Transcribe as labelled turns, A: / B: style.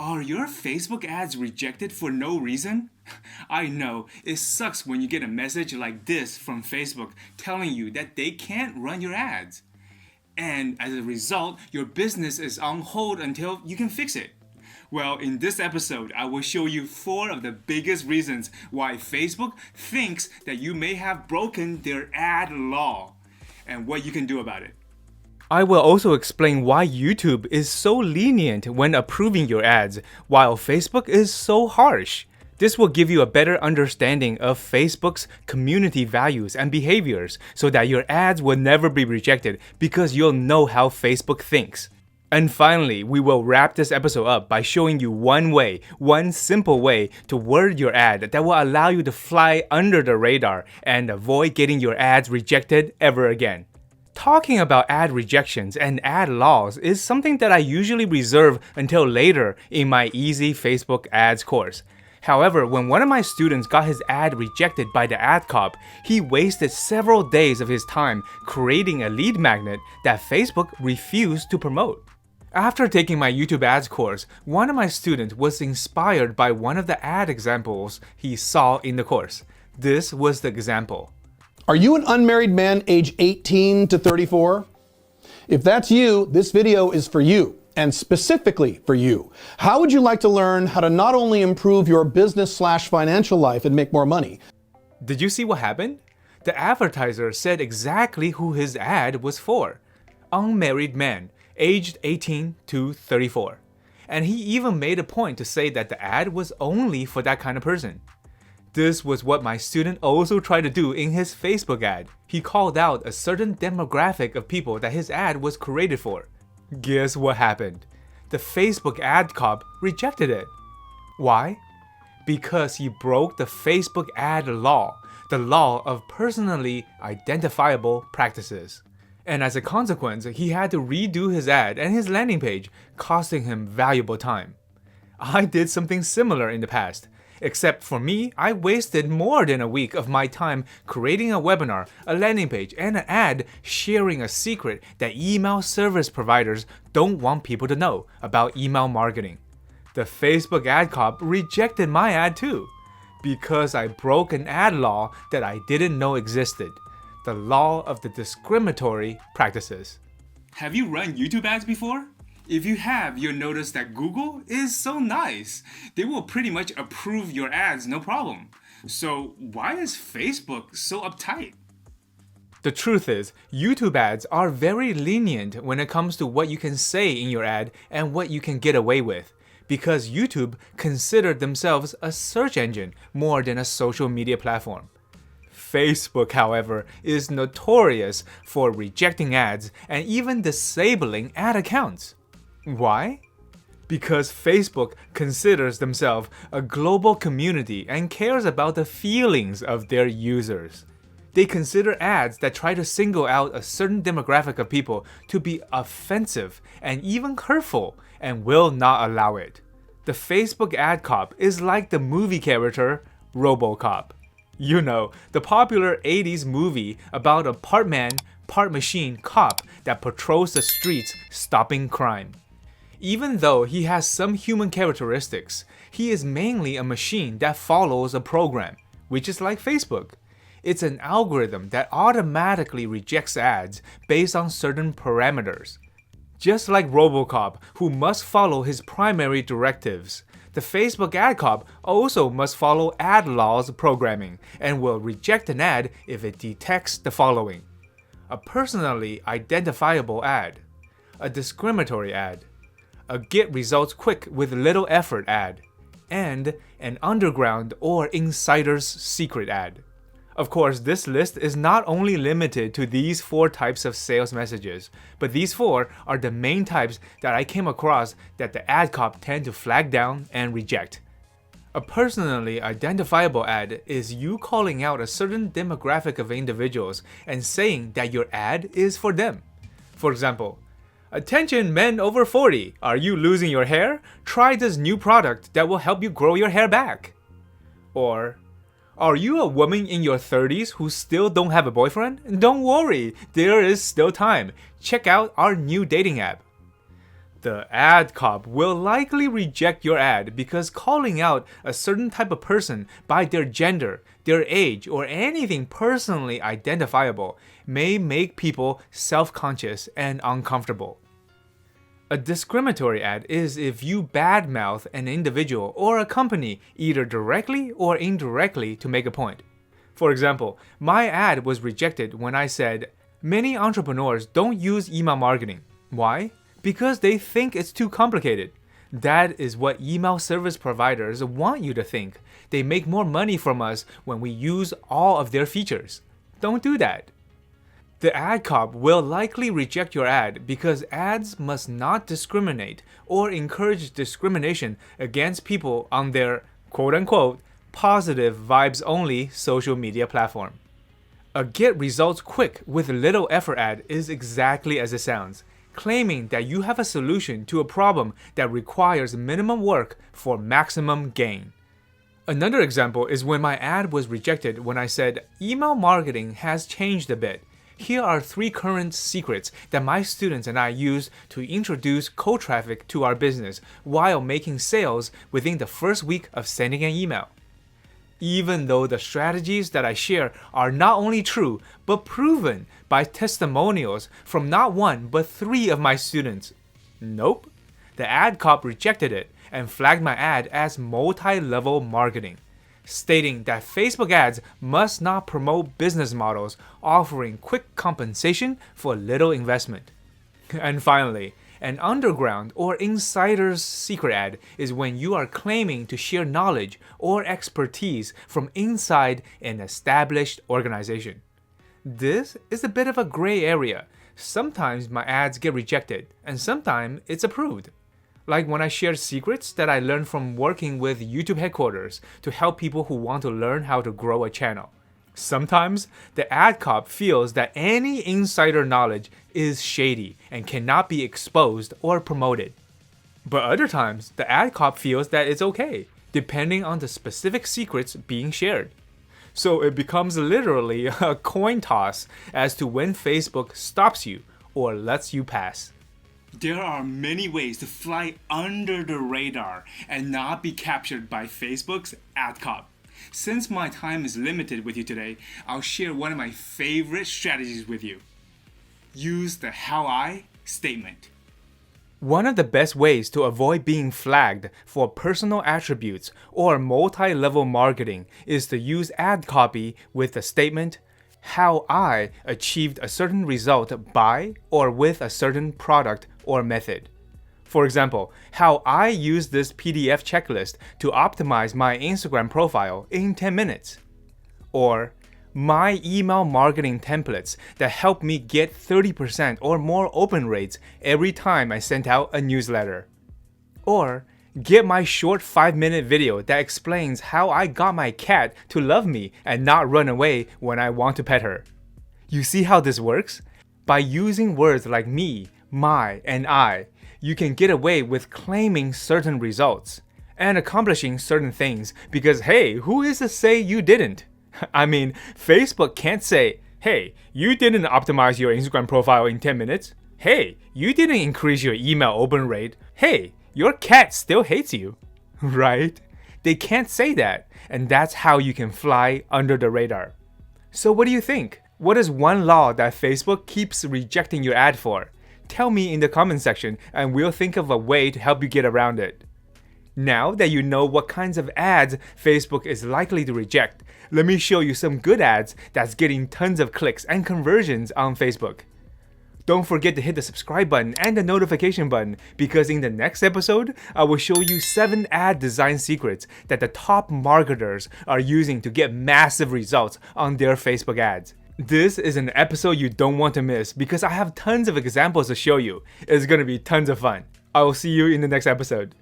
A: Are your Facebook ads rejected for no reason? I know, it sucks when you get a message like this from Facebook telling you that they can't run your ads. And as a result, your business is on hold until you can fix it. Well, in this episode, I will show you 4 of the biggest reasons why Facebook thinks that you may have broken their ad law and what you can do about it.
B: I will also explain why YouTube is so lenient when approving your ads, while Facebook is so harsh. This will give you a better understanding of Facebook's community values and behaviors so that your ads will never be rejected because you'll know how Facebook thinks. And finally, we will wrap this episode up by showing you one simple way to word your ad that will allow you to fly under the radar and avoid getting your ads rejected ever again. Talking about ad rejections and ad laws is something that I usually reserve until later in my Easy Facebook Ads course. However, when one of my students got his ad rejected by the ad cop, he wasted several days of his time creating a lead magnet that Facebook refused to promote. After taking my YouTube ads course, one of my students was inspired by one of the ad examples he saw in the course. This was the example.
C: Are you an unmarried man age 18 to 34? If that's you, this video is for you, and specifically for you. How would you like to learn how to not only improve your business/financial life and make more money?
B: Did you see what happened? The advertiser said exactly who his ad was for. Unmarried man, aged 18 to 34. And he even made a point to say that the ad was only for that kind of person. This was what my student also tried to do in his Facebook ad. He called out a certain demographic of people that his ad was created for. Guess what happened? The Facebook ad cop rejected it. Why? Because he broke the Facebook ad law, the law of personally identifiable practices. And as a consequence, he had to redo his ad and his landing page, costing him valuable time. I did something similar in the past. Except for me, I wasted more than a week of my time creating a webinar, a landing page, and an ad sharing a secret that email service providers don't want people to know about email marketing. The Facebook ad cop rejected my ad too, because I broke an ad law that I didn't know existed, the law of the discriminatory practices.
A: Have you run YouTube ads before? If you have, you'll notice that Google is so nice. They will pretty much approve your ads, no problem. So why is Facebook so uptight?
B: The truth is, YouTube ads are very lenient when it comes to what you can say in your ad and what you can get away with, because YouTube considered themselves a search engine more than a social media platform. Facebook, however, is notorious for rejecting ads and even disabling ad accounts. Why? Because Facebook considers themselves a global community and cares about the feelings of their users. They consider ads that try to single out a certain demographic of people to be offensive and even hurtful and will not allow it. The Facebook ad cop is like the movie character RoboCop. You know, the popular 80s movie about a part man, part machine cop that patrols the streets stopping crime. Even though he has some human characteristics, he is mainly a machine that follows a program, which is like Facebook. It's an algorithm that automatically rejects ads based on certain parameters. Just like RoboCop, who must follow his primary directives, the Facebook ad cop also must follow ad laws programming and will reject an ad if it detects the following: a personally identifiable ad, a discriminatory ad, a get results quick with little effort ad, and an underground or insider's secret ad. Of course, this list is not only limited to these 4 types of sales messages, but these 4 are the main types that I came across that the ad cop tend to flag down and reject. A personally identifiable ad is you calling out a certain demographic of individuals and saying that your ad is for them. For example, "Attention men over 40, are you losing your hair? Try this new product that will help you grow your hair back." Or, "Are you a woman in your 30s who still don't have a boyfriend? Don't worry, there is still time. Check out our new dating app." The ad cop will likely reject your ad because calling out a certain type of person by their gender, their age, or anything personally identifiable may make people self-conscious and uncomfortable. A discriminatory ad is if you badmouth an individual or a company either directly or indirectly to make a point. For example, my ad was rejected when I said, "Many entrepreneurs don't use email marketing." Why? Because they think it's too complicated. That is what email service providers want you to think. They make more money from us when we use all of their features. Don't do that. The ad cop will likely reject your ad because ads must not discriminate or encourage discrimination against people on their quote-unquote positive vibes only social media platform. A get results quick with little effort ad is exactly as it sounds, claiming that you have a solution to a problem that requires minimum work for maximum gain. Another example is when my ad was rejected when I said, "Email marketing has changed a bit. Here are 3 current secrets that my students and I use to introduce cold traffic to our business while making sales within the first week of sending an email." Even though the strategies that I share are not only true, but proven by testimonials from not 1 but 3 of my students. Nope. The ad cop rejected it and flagged my ad as multi-level marketing, stating that Facebook ads must not promote business models offering quick compensation for little investment. And finally, an underground or insider's secret ad is when you are claiming to share knowledge or expertise from inside an established organization. This is a bit of a gray area. Sometimes my ads get rejected, and sometimes it's approved. Like when I share secrets that I learned from working with YouTube headquarters to help people who want to learn how to grow a channel. Sometimes the ad cop feels that any insider knowledge is shady and cannot be exposed or promoted. But other times, the ad cop feels that it's okay, depending on the specific secrets being shared. So it becomes literally a coin toss as to when Facebook stops you or lets you pass.
A: There are many ways to fly under the radar and not be captured by Facebook's ad cop. Since my time is limited with you today, I'll share one of my favorite strategies with you. Use the "how I" statement.
B: One of the best ways to avoid being flagged for personal attributes or multi-level marketing is to use ad copy with the statement, "how I achieved a certain result by or with a certain product or method." For example, how I use this PDF checklist to optimize my Instagram profile in 10 minutes. Or, my email marketing templates that help me get 30% or more open rates every time I sent out a newsletter. Or, get my short 5-minute video that explains how I got my cat to love me and not run away when I want to pet her. You see how this works? By using words like me, my, and I, you can get away with claiming certain results and accomplishing certain things because, hey, who is to say you didn't? I mean, Facebook can't say, "Hey, you didn't optimize your Instagram profile in 10 minutes. Hey, you didn't increase your email open rate. Hey, your cat still hates you." Right? They can't say that, and that's how you can fly under the radar. So what do you think? What is one law that Facebook keeps rejecting your ad for? Tell me in the comment section and we'll think of a way to help you get around it. Now that you know what kinds of ads Facebook is likely to reject, let me show you some good ads that's getting tons of clicks and conversions on Facebook. Don't forget to hit the subscribe button and the notification button because in the next episode, I will show you 7 ad design secrets that the top marketers are using to get massive results on their Facebook ads. This is an episode you don't want to miss because I have tons of examples to show you. It's gonna be tons of fun. I will see you in the next episode.